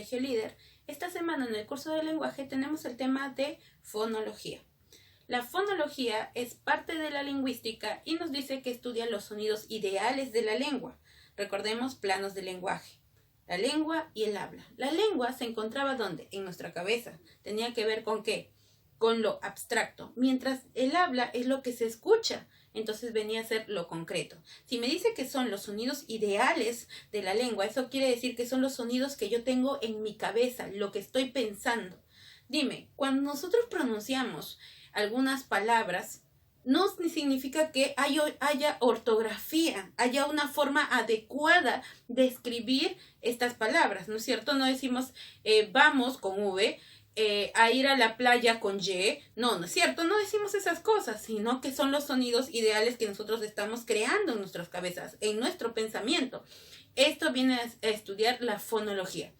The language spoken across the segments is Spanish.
Colegio Líder. Esta semana en el curso de lenguaje tenemos el tema de fonología. La fonología es parte de la lingüística y nos dice que estudia los sonidos ideales de la lengua. Recordemos planos de lenguaje. La lengua y el habla. La lengua se encontraba ¿dónde? En nuestra cabeza. Tenía que ver ¿con qué? Con lo abstracto. Mientras el habla es lo que se escucha. Entonces venía a ser lo concreto. Si me dice que son los sonidos ideales de la lengua, eso quiere decir que son los sonidos que yo tengo en mi cabeza, lo que estoy pensando. Dime, cuando nosotros pronunciamos algunas palabras, no significa que haya ortografía, haya una forma adecuada de escribir estas palabras, ¿no es cierto? No decimos vamos con V, a ir a la playa con Y. No es cierto, no decimos esas cosas, sino que son los sonidos ideales que nosotros estamos creando en nuestras cabezas, en nuestro pensamiento. Esto viene a estudiar la fonología.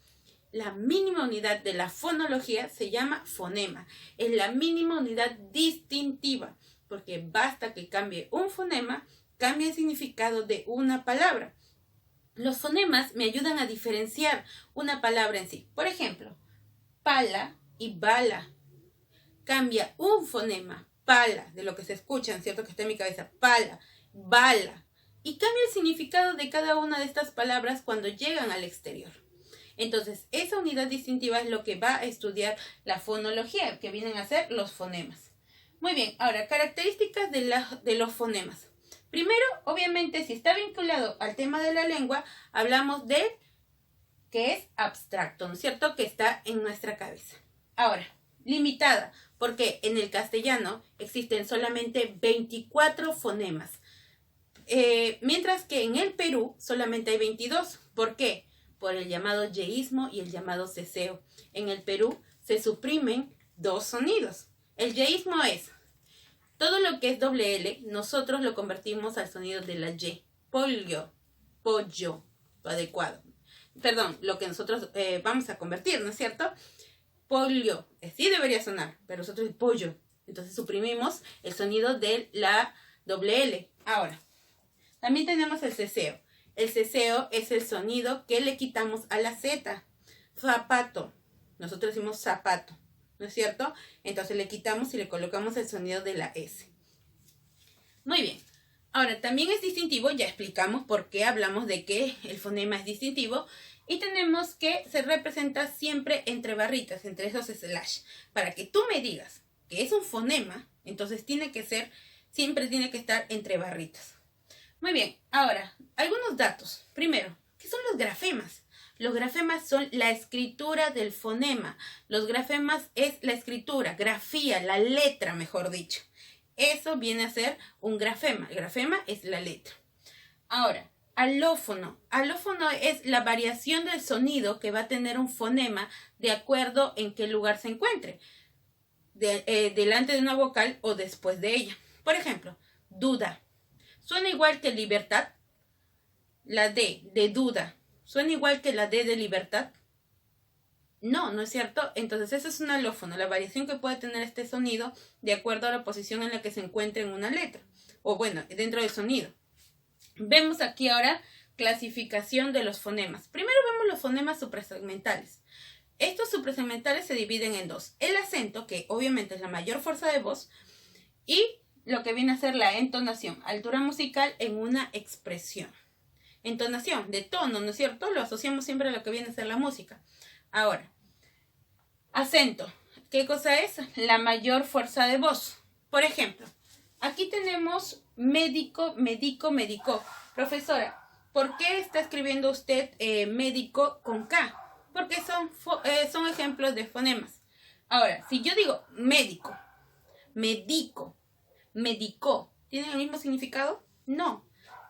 La mínima unidad de la fonología se llama fonema. Es la mínima unidad distintiva, porque basta que cambie un fonema, cambia el significado de una palabra. Los fonemas me ayudan a diferenciar una palabra en sí. Por ejemplo, pala y bala. Cambia un fonema, pala, de lo que se escucha, ¿cierto? Que está en mi cabeza, pala, bala. Y cambia el significado de cada una de estas palabras cuando llegan al exterior. Entonces, esa unidad distintiva es lo que va a estudiar la fonología, que vienen a ser los fonemas. Muy bien, ahora, características de los fonemas. Primero, obviamente, si está vinculado al tema de la lengua, hablamos de que es abstracto, ¿no es cierto? Que está en nuestra cabeza. Ahora, limitada, porque en el castellano existen solamente 24 fonemas, mientras que en el Perú solamente hay 22. ¿Por qué? Por el llamado yeísmo y el llamado ceseo. En el Perú se suprimen dos sonidos. El yeísmo es todo lo que es doble L, nosotros lo convertimos al sonido de la Y. Pollo, pollo, lo adecuado. Perdón, lo que nosotros vamos a convertir, ¿no es cierto? Pollo, sí debería sonar, pero nosotros es pollo. Entonces suprimimos el sonido de la doble L. Ahora, también tenemos el ceseo. El ceseo es el sonido que le quitamos a la Z. Zapato, nosotros decimos zapato, ¿no es cierto? Entonces le quitamos y le colocamos el sonido de la S. Muy bien. Ahora, también es distintivo, ya explicamos por qué hablamos de que el fonema es distintivo. Y tenemos que se representa siempre entre barritas, entre esos slash. Para que tú me digas que es un fonema, entonces siempre tiene que estar entre barritas. Muy bien, ahora, algunos datos. Primero, ¿qué son los grafemas? Los grafemas son la escritura del fonema. Los grafemas es la escritura, grafía, la letra, mejor dicho. Eso viene a ser un grafema. El grafema es la letra. Ahora, alófono. Alófono es la variación del sonido que va a tener un fonema de acuerdo en qué lugar se encuentre. Delante de una vocal o después de ella. Por ejemplo, duda. ¿Suena igual que libertad? La D de duda. ¿Suena igual que la D de libertad? No es cierto. Entonces eso es un alófono, la variación que puede tener este sonido de acuerdo a la posición en la que se encuentre en una letra. O bueno, dentro del sonido. Vemos aquí ahora clasificación de los fonemas. Primero vemos los fonemas suprasegmentales. Estos suprasegmentales se dividen en dos. El acento, que obviamente es la mayor fuerza de voz, y lo que viene a ser la entonación, altura musical en una expresión. Entonación, de tono, ¿no es cierto? Lo asociamos siempre a lo que viene a ser la música. Ahora, acento. ¿Qué cosa es? La mayor fuerza de voz. Por ejemplo, aquí tenemos médico, médico, médico. Profesora, ¿por qué está escribiendo usted médico con K? Porque son ejemplos de fonemas. Ahora, si yo digo médico, medico, medicó, ¿tienen el mismo significado? No,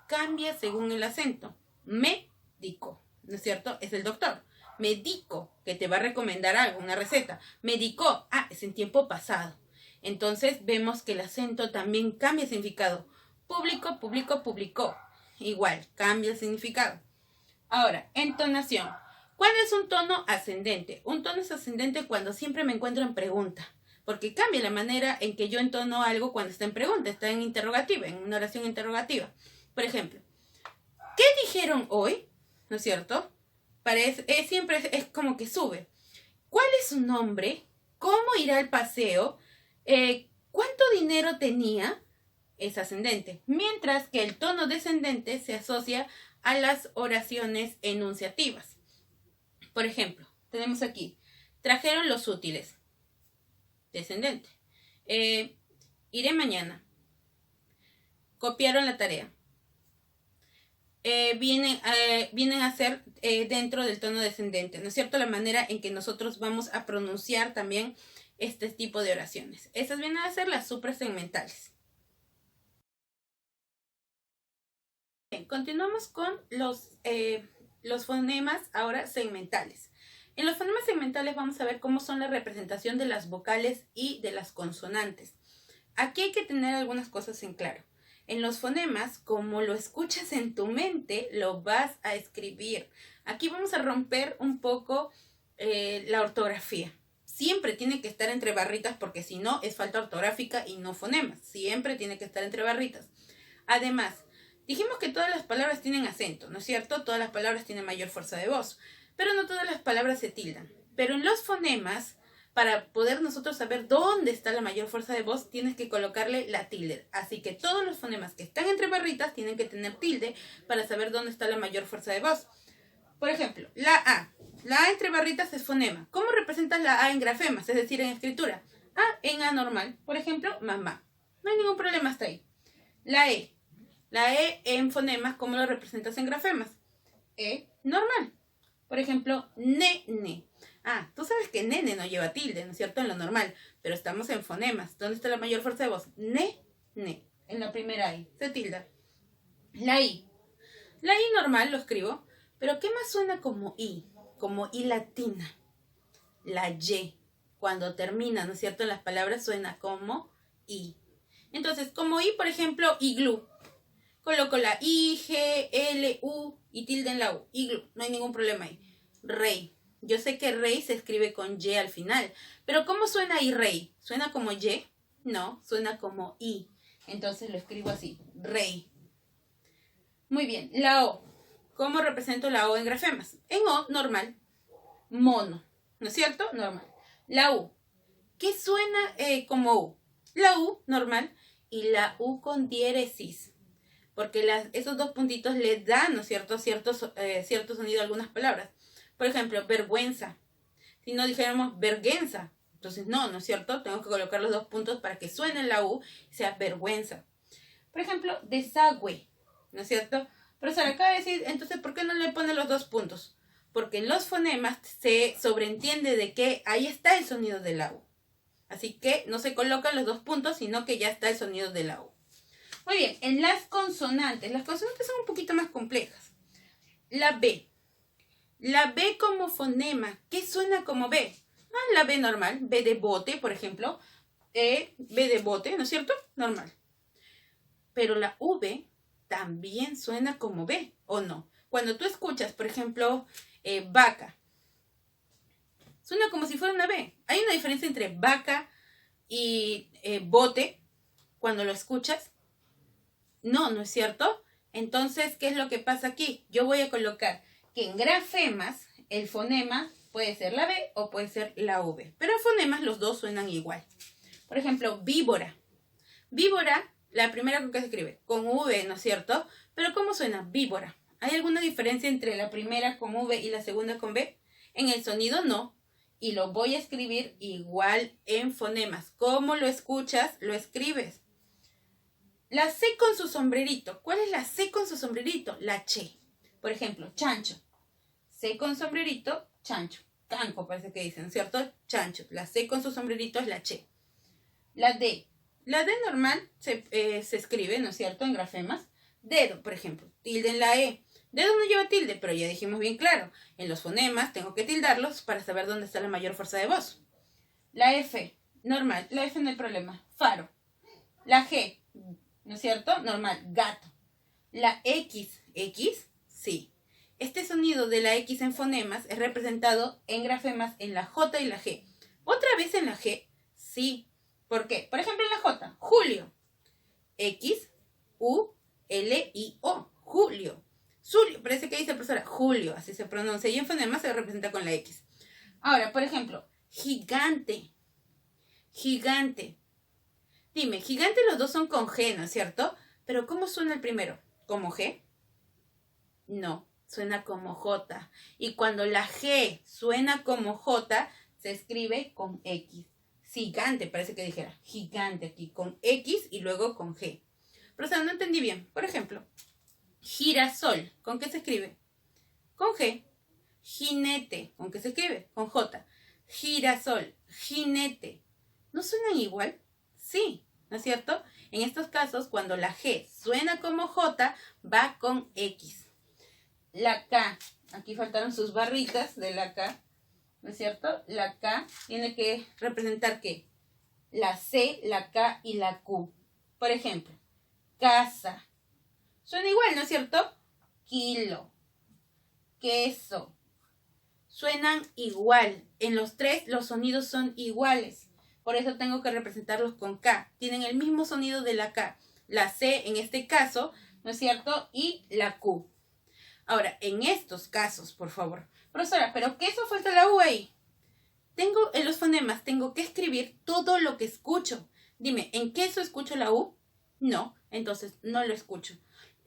cambia según el acento. Médico, ¿no es cierto? Es el doctor. Medico, que te va a recomendar algo, una receta. Medicó, es en tiempo pasado. Entonces vemos que el acento también cambia el significado. Público, público, publicó. Igual, cambia el significado. Ahora, entonación. ¿Cuál es un tono ascendente? Un tono es ascendente cuando siempre me encuentro en pregunta. Porque cambia la manera en que yo entono algo cuando está en pregunta, está en interrogativa, en una oración interrogativa. Por ejemplo, ¿qué dijeron hoy? ¿No es cierto? siempre es como que sube. ¿Cuál es su nombre? ¿Cómo irá al paseo? ¿Cuánto dinero tenía? Es ascendente. Mientras que el tono descendente se asocia a las oraciones enunciativas. Por ejemplo, tenemos aquí, trajeron los útiles. Descendente. Iré mañana. Copiaron la tarea. Vienen a ser dentro del tono descendente, ¿no es cierto? La manera en que nosotros vamos a pronunciar también este tipo de oraciones. Esas vienen a ser las suprasegmentales. Bien, continuamos con los fonemas ahora segmentales. En los fonemas segmentales vamos a ver cómo son la representación de las vocales y de las consonantes. Aquí hay que tener algunas cosas en claro. En los fonemas, como lo escuchas en tu mente, lo vas a escribir. Aquí vamos a romper un poco la ortografía. Siempre tiene que estar entre barritas porque si no es falta ortográfica y no fonemas. Siempre tiene que estar entre barritas. Además, dijimos que todas las palabras tienen acento, ¿no es cierto? Todas las palabras tienen mayor fuerza de voz, pero no todas las palabras se tildan. Pero en los fonemas, para poder nosotros saber dónde está la mayor fuerza de voz, tienes que colocarle la tilde. Así que todos los fonemas que están entre barritas tienen que tener tilde para saber dónde está la mayor fuerza de voz. Por ejemplo, la A. La A entre barritas es fonema. ¿Cómo representas la A en grafemas? Es decir, en escritura. A en A normal. Por ejemplo, mamá. No hay ningún problema hasta ahí. La E. La E en fonemas, ¿cómo lo representas en grafemas? E normal. Por ejemplo, nene. Ah, tú sabes que nene no lleva tilde, ¿no es cierto? En lo normal, pero estamos en fonemas. ¿Dónde está la mayor fuerza de voz? Ne. En la primera I, se tilda. La I. La I normal lo escribo, pero ¿qué más suena como I? Como I latina. La Y. Cuando termina, ¿no es cierto? En las palabras suena como I. Entonces, como I, por ejemplo, iglú. Coloco la I, G, L, U y tilde en la U. Iglú, no hay ningún problema ahí. Rey. Yo sé que rey se escribe con Y al final, pero ¿cómo suena ahí rey? ¿Suena como Y? No, suena como I. Entonces lo escribo así, rey. Muy bien, la O. ¿Cómo represento la O en grafemas? En O, normal, mono, ¿no es cierto? Normal. La U. ¿Qué suena como U? La U, normal, y la U con diéresis. Porque esos dos puntitos le dan, ¿no es cierto?, cierto sonido a algunas palabras. Por ejemplo, vergüenza. Si no dijéramos vergüenza, entonces no es cierto. Tengo que colocar los dos puntos para que suene la U y sea vergüenza. Por ejemplo, desagüe, ¿no es cierto? Profesora, acaba de decir, entonces, ¿por qué no le pone los dos puntos? Porque en los fonemas se sobreentiende de que ahí está el sonido de la U. Así que no se colocan los dos puntos, sino que ya está el sonido de la U. Muy bien, en las consonantes son un poquito más complejas. La B. La B como fonema, ¿qué suena como B? La B normal, B de bote, por ejemplo. B de bote, ¿no es cierto? Normal. Pero la V también suena como B, ¿o no? Cuando tú escuchas, por ejemplo, vaca, suena como si fuera una B. Hay una diferencia entre vaca y bote cuando lo escuchas. No es cierto. Entonces, ¿qué es lo que pasa aquí? Yo voy a colocar que en grafemas el fonema puede ser la B o puede ser la V. Pero en fonemas los dos suenan igual. Por ejemplo, víbora. Víbora, la primera con que se escribe, con V, ¿no es cierto? Pero ¿cómo suena? Víbora. ¿Hay alguna diferencia entre la primera con V y la segunda con B? En el sonido no. Y lo voy a escribir igual en fonemas. ¿Cómo lo escuchas? Lo escribes. La C con su sombrerito. ¿Cuál es la C con su sombrerito? La Che. Por ejemplo, chancho. C con sombrerito, chancho. Canco parece que dicen, ¿cierto? Chancho. La C con su sombrerito es la Che. La D. La D normal se escribe, ¿no es cierto? En grafemas. Dedo, por ejemplo. Tilde en la E. Dedo no lleva tilde, pero ya dijimos bien claro. En los fonemas tengo que tildarlos para saber dónde está la mayor fuerza de voz. La F. Normal. La F no hay problema. Faro. La G. ¿No es cierto? Normal. Gato. La X. ¿X? Sí. Este sonido de la X en fonemas es representado en grafemas en la J y la G. ¿Otra vez en la G? Sí. ¿Por qué? Por ejemplo, en la J. Julio. X, U, L, I, O. Julio. Julio, parece que dice profesora, Julio, así se pronuncia. Y en fonema se representa con la X. Ahora, por ejemplo, gigante. Gigante. Dime, gigante los dos son con G, ¿no es cierto? Pero ¿cómo suena el primero? ¿Como G? No, suena como J. Y cuando la G suena como J, se escribe con X. Gigante, parece que dijera. Gigante aquí, con X y luego con G. Pero o sea, no entendí bien. Por ejemplo, girasol, ¿con qué se escribe? Con G. Jinete, ¿con qué se escribe? Con J. Girasol, jinete. ¿No suenan igual? Sí, ¿no es cierto? En estos casos, cuando la G suena como J, va con X. La K, aquí faltaron sus barritas de la K, ¿no es cierto? La K tiene que representar ¿qué? La C, la K y la Q. Por ejemplo, casa. Suena igual, ¿no es cierto? Kilo, queso. Suenan igual. En los tres los sonidos son iguales. Por eso tengo que representarlos con K. Tienen el mismo sonido de la K. La C en este caso, ¿no es cierto? Y la Q. Ahora, en estos casos, por favor. Profesora, ¿pero qué eso falta la U ahí? Tengo en los fonemas, tengo que escribir todo lo que escucho. Dime, ¿en queso escucho la U? No, entonces no lo escucho.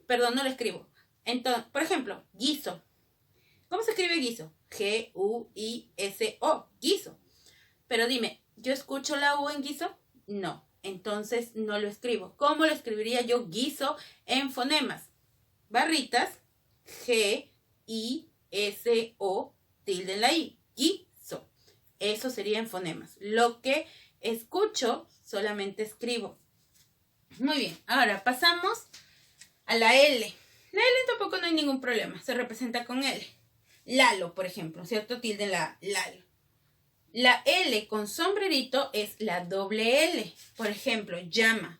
Perdón, no lo escribo. Entonces, por ejemplo, guiso. ¿Cómo se escribe guiso? G-U-I-S-O, guiso. Pero dime, ¿yo escucho la U en guiso? No, entonces no lo escribo. ¿Cómo lo escribiría yo guiso en fonemas? Barritas, G-I-S-O, tilde en la I, guiso. Eso sería en fonemas. Lo que escucho, solamente escribo. Muy bien, ahora pasamos a la L. La L tampoco no hay ningún problema, se representa con L. Lalo, por ejemplo, ¿cierto? Tilde en la Lalo. La L con sombrerito es la doble L. Por ejemplo, llama.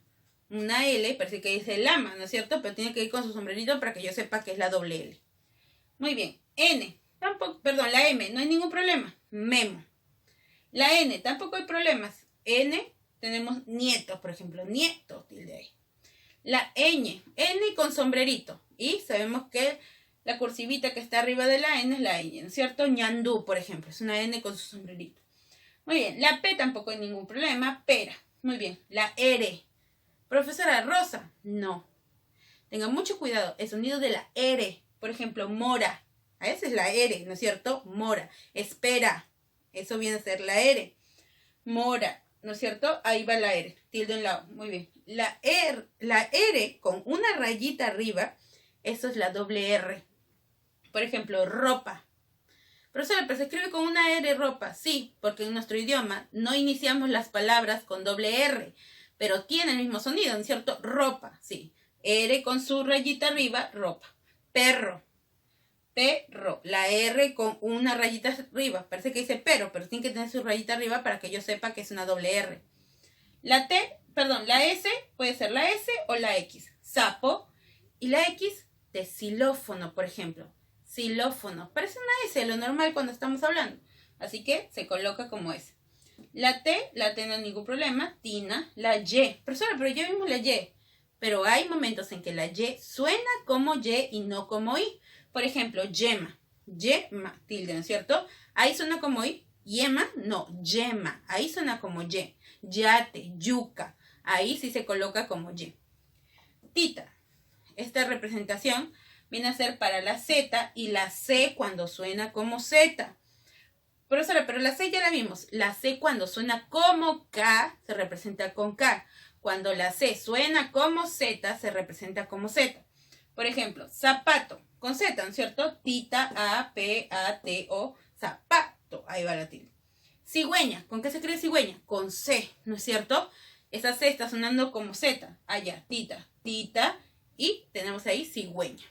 Una L, parece que dice lama, ¿no es cierto? Pero tiene que ir con su sombrerito para que yo sepa que es la doble L. Muy bien. N. Tampoco, perdón, la M. No hay ningún problema. Memo. La N. Tampoco hay problemas. N. Tenemos nietos, por ejemplo. Nietos, tilde ahí. La ñ. N con sombrerito. Y sabemos que la cursivita que está arriba de la N es la ñ, ¿no es cierto? Ñandú, por ejemplo. Es una N con su sombrerito. Muy bien. La P tampoco hay ningún problema. Pera. Muy bien. La R. Profesora, rosa. No. Tenga mucho cuidado. El sonido de la R. Por ejemplo, mora. A esa es la R, ¿no es cierto? Mora. Espera. Eso viene a ser la R. Mora. ¿No es cierto? Ahí va la R. Tilde en la O. Muy bien. La R con una rayita arriba. Eso es la doble R. Por ejemplo, ropa. Profesora, pero se escribe con una R ropa. Sí, porque en nuestro idioma no iniciamos las palabras con doble R. Pero tiene el mismo sonido, ¿no es cierto? Ropa, sí. R con su rayita arriba, ropa. Perro. Perro. La R con una rayita arriba. Parece que dice pero tiene que tener su rayita arriba para que yo sepa que es una doble R. La la S puede ser la S o la X. Sapo. Y la X de xilófono, por ejemplo. Xilófono. Parece una S, lo normal cuando estamos hablando. Así que se coloca como S. La T no hay ningún problema. Tina. La Y. Profesora, pero ya vimos la Y. Pero hay momentos en que la Y suena como Y y no como I. Por ejemplo, yema. Yema, tilde, ¿no es cierto? Ahí suena como I. Yema, no, yema. Ahí suena como Y. Yate, yuca. Ahí sí se coloca como Y. Tita. Esta representación viene a ser para la Z y la C cuando suena como Z. Profesora, pero la C ya la vimos. La C cuando suena como K se representa con K. Cuando la C suena como Z se representa como Z. Por ejemplo, zapato con Z, ¿no es cierto? Tita, A, P, A, T, O, zapato. Ahí va la tilde. Cigüeña. ¿Con qué se escribe cigüeña? Con C, ¿no es cierto? Esa C está sonando como Z. Allá, tita, tita. Y tenemos ahí cigüeña.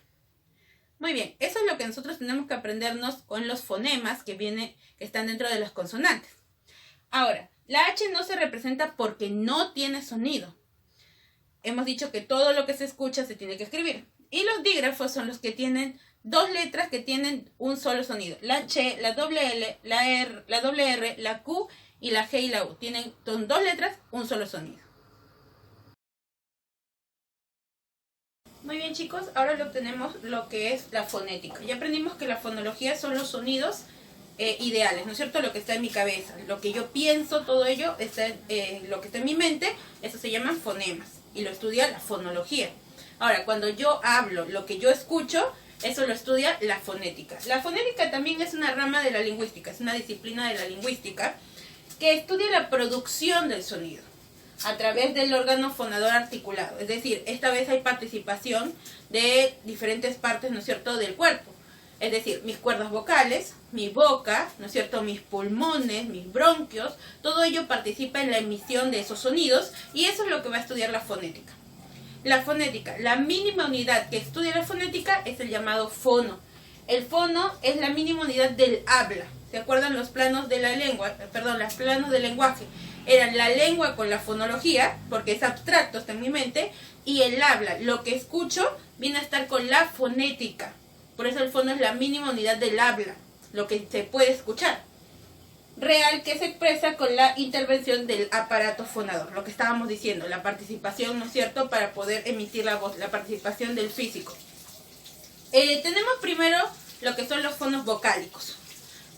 Muy bien, eso es lo que nosotros tenemos que aprendernos con los fonemas que están dentro de las consonantes. Ahora, la H no se representa porque no tiene sonido. Hemos dicho que todo lo que se escucha se tiene que escribir. Y los dígrafos son los que tienen dos letras que tienen un solo sonido. La H, la doble L, la R, la doble R, la Q y la G y la U. Tienen dos letras, un solo sonido. Muy bien, chicos, ahora lo tenemos lo que es la fonética. Ya aprendimos que la fonología son los sonidos ideales, ¿no es cierto? Lo que está en mi cabeza, lo que yo pienso, todo ello, está lo que está en mi mente, eso se llaman fonemas y lo estudia la fonología. Ahora, cuando yo hablo, lo que yo escucho, eso lo estudia la fonética. La fonética también es una rama de la lingüística, es una disciplina de la lingüística que estudia la producción del sonido a través del órgano fonador articulado. Es decir, esta vez hay participación de diferentes partes, ¿no es cierto?, del cuerpo. Es decir, mis cuerdas vocales, mi boca, ¿no es cierto?, mis pulmones, mis bronquios, todo ello participa en la emisión de esos sonidos y eso es lo que va a estudiar la fonética. La fonética, la mínima unidad que estudia la fonética es el llamado fono. El fono es la mínima unidad del habla. ¿Se acuerdan los planos de la lengua? Perdón, los planos del lenguaje. Eran la lengua con la fonología, porque es abstracto, está en mi mente, y el habla. Lo que escucho viene a estar con la fonética. Por eso el fono es la mínima unidad del habla, lo que se puede escuchar. Real, que se expresa con la intervención del aparato fonador, lo que estábamos diciendo, la participación, ¿no es cierto?, para poder emitir la voz, la participación del físico. Tenemos primero lo que son los fonos vocálicos.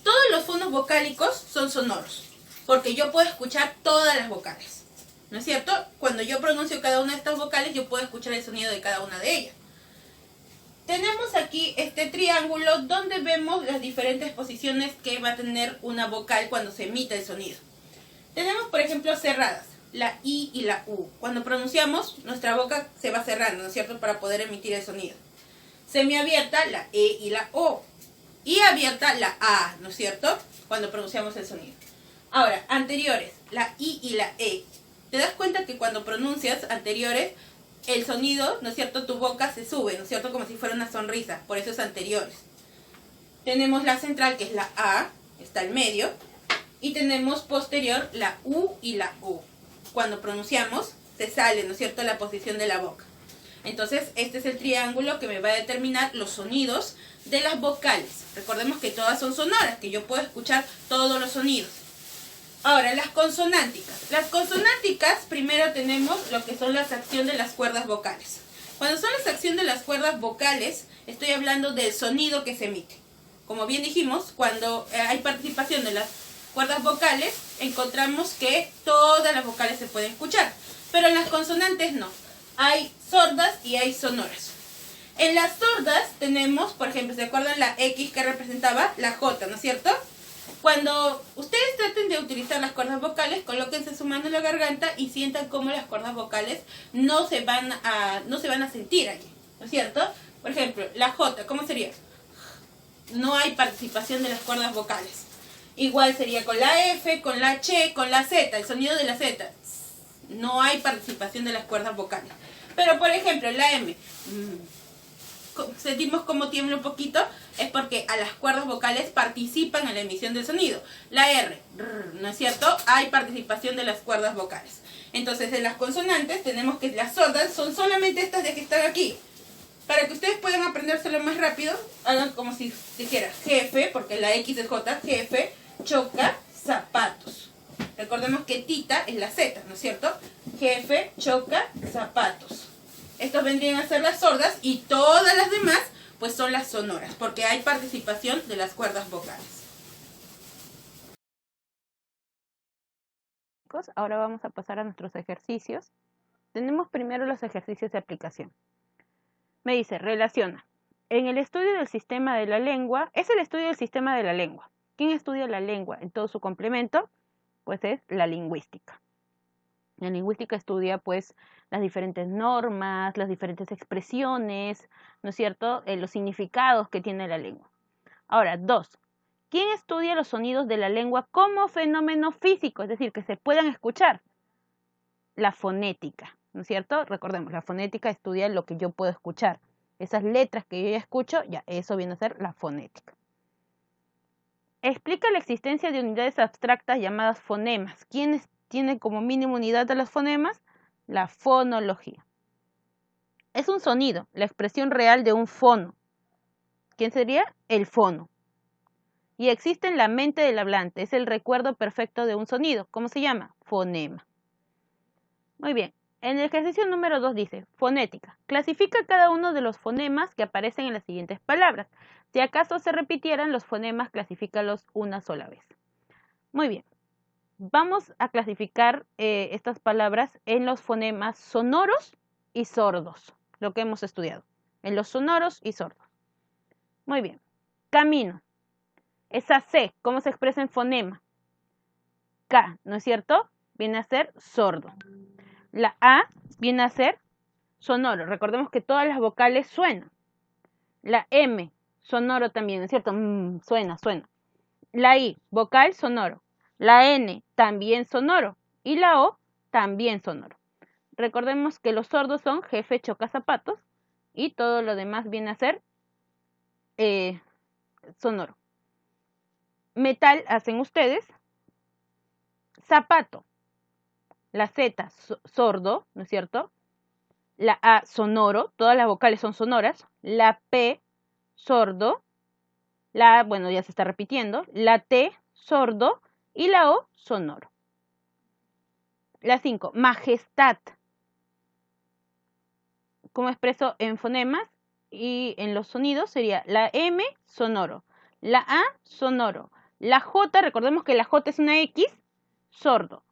Todos los fonos vocálicos son sonoros, porque yo puedo escuchar todas las vocales, ¿no es cierto? Cuando yo pronuncio cada una de estas vocales, yo puedo escuchar el sonido de cada una de ellas. Tenemos aquí este triángulo donde vemos las diferentes posiciones que va a tener una vocal cuando se emite el sonido. Tenemos, por ejemplo, cerradas, la I y la U. Cuando pronunciamos, nuestra boca se va cerrando, ¿no es cierto?, para poder emitir el sonido. Semiabierta, la E y la O. Y abierta, la A, ¿no es cierto?, cuando pronunciamos el sonido. Ahora, anteriores, la I y la E. ¿Te das cuenta que cuando pronuncias anteriores, el sonido, ¿no es cierto?, tu boca se sube, ¿no es cierto?, como si fuera una sonrisa, por eso es anteriores. Tenemos la central, que es la A, está al medio, y tenemos posterior la U y la U. Cuando pronunciamos, se sale, ¿no es cierto?, la posición de la boca. Entonces, este es el triángulo que me va a determinar los sonidos de las vocales. Recordemos que todas son sonoras, que yo puedo escuchar todos los sonidos. Ahora, las consonánticas. Las consonánticas, primero tenemos lo que son la acción de las cuerdas vocales. Cuando son la acción de las cuerdas vocales, estoy hablando del sonido que se emite. Como bien dijimos, cuando hay participación de las cuerdas vocales, encontramos que todas las vocales se pueden escuchar. Pero en las consonantes no. Hay sordas y hay sonoras. En las sordas tenemos, por ejemplo, ¿se acuerdan la X que representaba la J, ¿no es cierto? Cuando ustedes traten de utilizar las cuerdas vocales, colóquense su mano en la garganta y sientan cómo las cuerdas vocales no se van a sentir allí, ¿no es cierto? Por ejemplo, la J, ¿cómo sería? No hay participación de las cuerdas vocales. Igual sería con la F, con la Ch, con la Z, el sonido de la Z. No hay participación de las cuerdas vocales. Pero, por ejemplo, la M, sentimos como tiembla un poquito, es porque a las cuerdas vocales participan en la emisión del sonido. La R, ¿no es cierto? Hay participación de las cuerdas vocales. Entonces, en las consonantes tenemos que las sordas son solamente estas de que están aquí. Para que ustedes puedan aprendérselo más rápido, hagan como si dijera jefe, porque la X es J, jefe, choca, zapatos. Recordemos que tita es la Z, ¿no es cierto? Jefe, choca, zapatos. Estos vendrían a ser las sordas y todas las demás pues son las sonoras, porque hay participación de las cuerdas vocales. Ahora vamos a pasar a nuestros ejercicios. Tenemos primero los ejercicios de aplicación. Me dice, relaciona. En el estudio del sistema de la lengua, es el estudio del sistema de la lengua. ¿Quién estudia la lengua en todo su complemento? Pues es la lingüística. La lingüística estudia pues las diferentes normas, las diferentes expresiones, ¿no es cierto?, los significados que tiene la lengua. Ahora, 2. ¿Quién estudia los sonidos de la lengua como fenómeno físico? Es decir, que se puedan escuchar. La fonética, ¿no es cierto? Recordemos, la fonética estudia lo que yo puedo escuchar. Esas letras que yo ya escucho, ya eso viene a ser la fonética. Explica la existencia de unidades abstractas llamadas fonemas. ¿Quiénes tienen como mínima unidad de los fonemas? La fonología. Es un sonido, la expresión real de un fono. ¿Quién sería? El fono. Y existe en la mente del hablante, es el recuerdo perfecto de un sonido. ¿Cómo se llama? Fonema. Muy bien. En el ejercicio número 2 dice, fonética. Clasifica cada uno de los fonemas que aparecen en las siguientes palabras. Si acaso se repitieran los fonemas, clasifícalos una sola vez. Muy bien. Vamos a clasificar estas palabras en los fonemas sonoros y sordos, lo que hemos estudiado. En los sonoros y sordos. Muy bien. Camino. Esa C, ¿cómo se expresa en fonema? K, ¿no es cierto? Viene a ser sordo. La A viene a ser sonoro. Recordemos que todas las vocales suenan. La M, sonoro también, ¿no es cierto? Suena, suena. La I, vocal sonoro. La N, también sonoro. Y la O, también sonoro. Recordemos que los sordos son jefe choca zapatos y todo lo demás viene a ser sonoro. Metal hacen ustedes. Zapato. La Z, sordo, ¿no es cierto? La A, sonoro, todas las vocales son sonoras. La P, sordo. La A, bueno, ya se está repitiendo. La T, sordo. Y la O, sonoro. La 5, majestad. Como expreso en fonemas y en los sonidos sería la M, sonoro. La A, sonoro. La J, recordemos que la J es una X, sordo.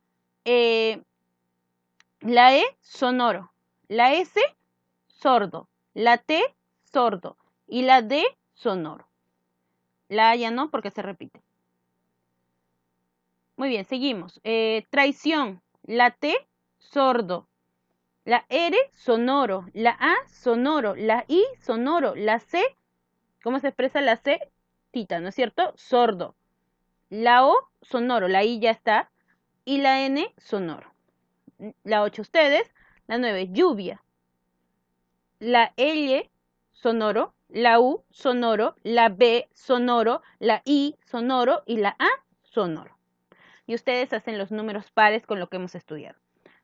La E, sonoro. La S, sordo. La T, sordo. Y la D, sonoro. La A ya no porque se repite. Muy bien, seguimos. Traición. La T, sordo. La R, sonoro. La A, sonoro. La I, sonoro. La C, ¿cómo se expresa la C? Tita, ¿no es cierto? Sordo. La O, sonoro. La I ya está. Y la N, sonoro. La 8 ustedes. La 9, lluvia. La L, sonoro. La U, sonoro. La B, sonoro. La I, sonoro. Y la A, sonoro. Y ustedes hacen los números pares con lo que hemos estudiado.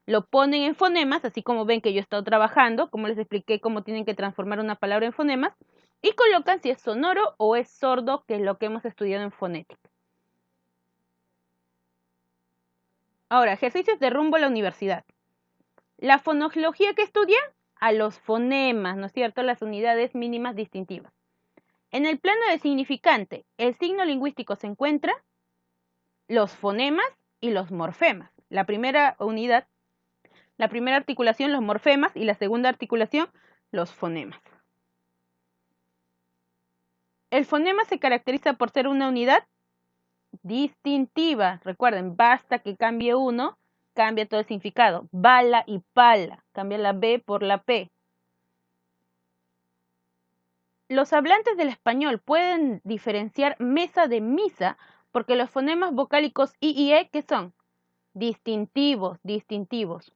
Lo ponen en fonemas, así como ven que yo he estado trabajando, como les expliqué cómo tienen que transformar una palabra en fonemas, y colocan si es sonoro o es sordo, que es lo que hemos estudiado en fonética. Ahora, ejercicios de rumbo a la universidad. La fonología que estudia a los fonemas, ¿no es cierto? Las unidades mínimas distintivas. En el plano de significante, el signo lingüístico se encuentra los fonemas y los morfemas. La primera unidad, la primera articulación, los morfemas, y la segunda articulación, los fonemas. El fonema se caracteriza por ser una unidad distintiva. Recuerden, basta que cambie uno, cambia todo el significado. Bala y pala, cambia la B por la P. Los hablantes del español pueden diferenciar mesa de misa porque los fonemas vocálicos I y E, ¿qué son? Distintivos, distintivos.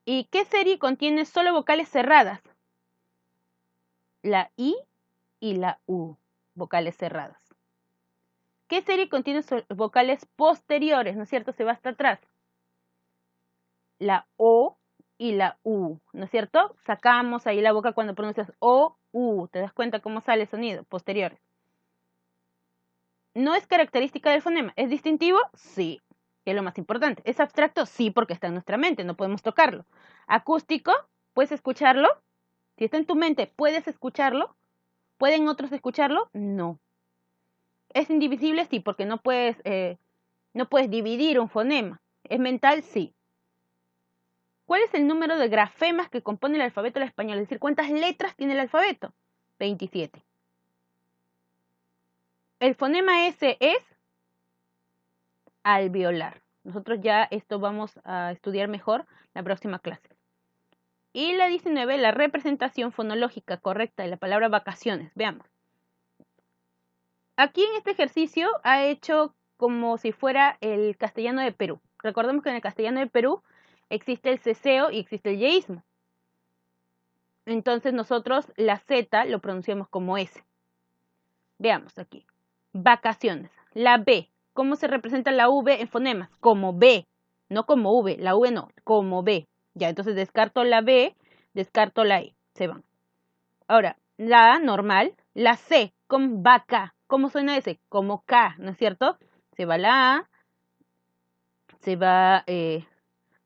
¿Y qué serie contiene solo vocales cerradas? La I y la U, vocales cerradas. ¿Qué serie contiene vocales posteriores? ¿No es cierto? Se va hasta atrás. La O y la U, ¿no es cierto? Sacamos ahí la boca cuando pronuncias O, U. ¿Te das cuenta cómo sale el sonido? Posteriores. ¿No es característica del fonema? ¿Es distintivo? Sí, que es lo más importante. ¿Es abstracto? Sí, porque está en nuestra mente, no podemos tocarlo. ¿Acústico? ¿Puedes escucharlo? Si está en tu mente, ¿puedes escucharlo? ¿Pueden otros escucharlo? No. ¿Es indivisible? Sí, porque no puedes dividir un fonema. ¿Es mental? Sí. ¿Cuál es el número de grafemas que compone el alfabeto del español? Es decir, ¿cuántas letras tiene el alfabeto? 27. El fonema S es alveolar. Nosotros ya esto vamos a estudiar mejor la próxima clase. Y la 19, la representación fonológica correcta de la palabra vacaciones. Veamos. Aquí en este ejercicio ha hecho como si fuera el castellano de Perú. Recordemos que en el castellano de Perú existe el ceseo y existe el yeísmo. Entonces nosotros la Z lo pronunciamos como S. Veamos aquí. Vacaciones. La B. ¿Cómo se representa la V en fonemas? Como B. No como V. La V no. Como B. Ya, entonces descarto la B, descarto la E. Se van. Ahora, la A normal. La C. Como vaca. ¿Cómo suena ese? Como K, ¿no es cierto? Se va la A. Se va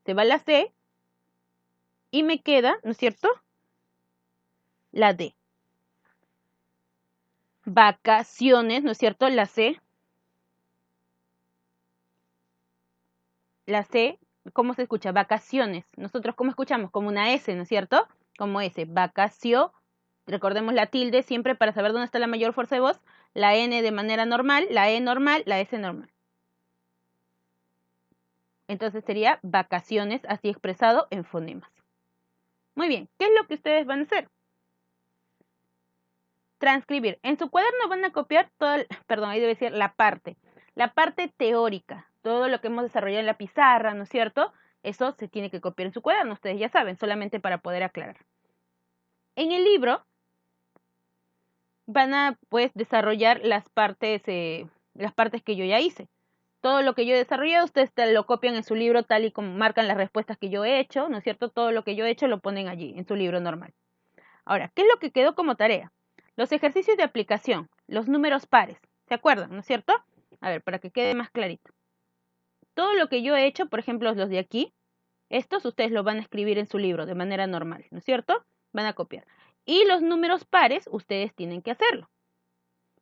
Se va la C y me queda, ¿no es cierto?, la D. Vacaciones, ¿no es cierto?, la C. La C, ¿cómo se escucha? Vacaciones. Nosotros, ¿cómo escuchamos? Como una S, ¿no es cierto? Como S. Vacacio. Recordemos la tilde siempre para saber dónde está la mayor fuerza de voz. La N de manera normal, la E normal, la S normal. Entonces sería vacaciones, así expresado en fonemas. Muy bien, ¿qué es lo que ustedes van a hacer? Transcribir. En su cuaderno van a copiar ahí debe decir la parte teórica, todo lo que hemos desarrollado en la pizarra, ¿no es cierto? Eso se tiene que copiar en su cuaderno, ustedes ya saben, solamente para poder aclarar. En el libro van a pues desarrollar las partes que yo ya hice. Todo lo que yo he desarrollado, ustedes lo copian en su libro tal y como marcan las respuestas que yo he hecho, ¿no es cierto? Todo lo que yo he hecho lo ponen allí, en su libro normal. Ahora, ¿qué es lo que quedó como tarea? Los ejercicios de aplicación, los números pares, ¿se acuerdan, no es cierto? A ver, para que quede más clarito. Todo lo que yo he hecho, por ejemplo, los de aquí, estos ustedes lo van a escribir en su libro de manera normal, ¿no es cierto? Van a copiar. Y los números pares, ustedes tienen que hacerlo.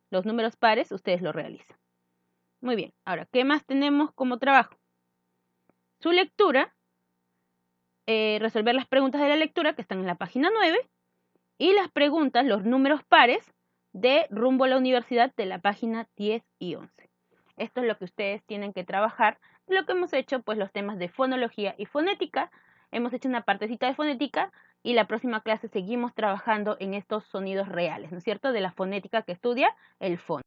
Los números pares, ustedes lo realizan. Muy bien, ahora, ¿qué más tenemos como trabajo? Su lectura, resolver las preguntas de la lectura que están en la página 9 y las preguntas, los números pares de Rumbo a la Universidad de la página 10 y 11. Esto es lo que ustedes tienen que trabajar. Lo que hemos hecho, pues los temas de fonología y fonética. Hemos hecho una partecita de fonética y la próxima clase seguimos trabajando en estos sonidos reales, ¿no es cierto? De la fonética que estudia el fono.